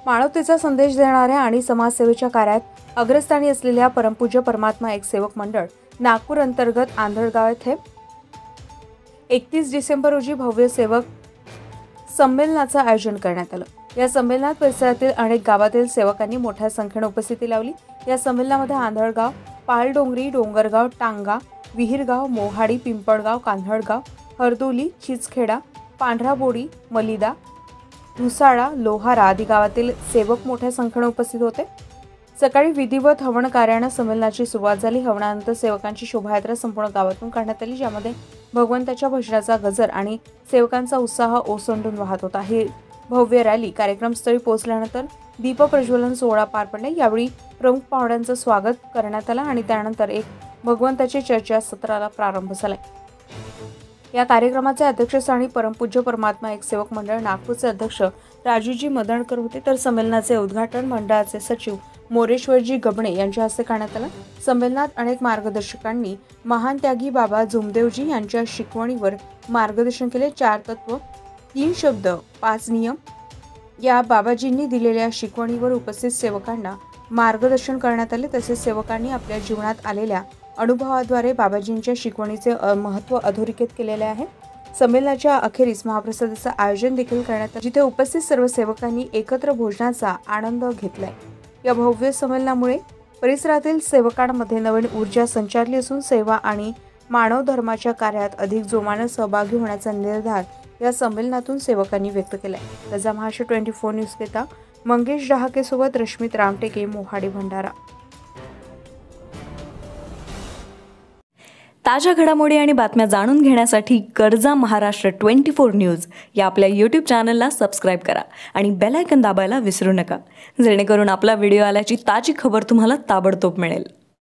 मानवतेचा संदेश देणाऱ्या आणि समाजसेवेच्या कार्यात अग्रस्थानी असलेल्या परमपूज्य परमात्मा एक सेवक मंडळ नागपूर अंतर्गत आंधळगाव येथे 31 डिसेंबर रोजी भव्य सेवक संमेलनाचं आयोजन करण्यात आलं। या संमेलनात परिसरातील अनेक गावातील सेवकांनी मोठ्या संख्येने उपस्थिती लावली। या संमेलनामध्ये आंधळगाव, पालडोंगरी, डोंगरगाव, टांगा, विहीरगाव, मोहाडी, पिंपळगाव, कान्हळगाव, हरदोली, चिचखेडा, पांढराबोडी, मलिदा, धुसाळा, लोहारा आदी गावातील सेवक मोठ्या संख्येने उपस्थित होते। सकाळी विधिवत हवन कार्याने संमेलनाची सुरुवात झाली। हवनानंतर सेवकांची शोभायात्रा संपूर्ण गावातून काढण्यात आली, ज्यामध्ये भगवंताच्या भजनाचा गजर आणि सेवकांचा उत्साह ओसंडून वाहत होता। ही भव्य रॅली कार्यक्रमस्थळी पोहोचल्यानंतर दीप प्रज्वलन सोहळा पार पडला। यावेळी प्रमुख पाहुण्यांचं स्वागत करण्यात आलं आणि त्यानंतर एक भगवंताची चर्चा सत्राला प्रारंभ झाला। या कार्यक्रमाचे अध्यक्षस्थानी परमपूज्य परमात्मा एक सेवक मंडळ नागपूरचे अध्यक्ष राजूजी मदनकर होते, तर संमेलनाचे उद्घाटन मंडळाचे सचिव मोरेश्वरजी गबणे यांच्या हस्ते करण्यात आलं। संमेलनात अनेक मार्गदर्शकांनी महान त्यागी बाबा जुमदेवजी यांच्या शिकवणीवर मार्गदर्शन केले। 4 तत्व, 3 शब्द, 5 नियम या बाबाजींनी दिलेल्या शिकवणीवर उपस्थित सेवकांना मार्गदर्शन करण्यात आले। तसेच सेवकांनी आपल्या जीवनात आलेल्या अनुभवाद्वारे बाबाजींच्या शिकवणीचे महत्त्व अधोरेखित केलेले आहे। संमेलनाच्या अखेरीस महाप्रसादाचं आयोजन देखील करण्यात आले, जिथे उपस्थित सर्व सेवकांनी एकत्र भोजनाचा आनंद घेतलाय। या भव्य संमेलनामुळे परिसरातील सेवकांमध्ये नवीन ऊर्जा संचारली असून सेवा आणि मानव धर्माच्या कार्यात अधिक जोमाने सहभागी होण्याचा निर्धार या संमेलनातून सेवकांनी व्यक्त केलाय। त्याचा महाराष्ट्र 24 न्यूज करिता मंगेश डहाके सोबत रश्मित रामटेके, मोहाडी, भंडारा। ताज्या घडामोडी आणि बातम्या जाणून घेण्यासाठी गरजा महाराष्ट्र 24 न्यूज या आपल्या YouTube चॅनलला सबस्क्राईब करा आणि बेल आयकॉन दाबायला विसरू नका, जेणेकरून आपला व्हिडिओ आल्याची ताजी खबर तुम्हाला ताबडतोब मिळेल।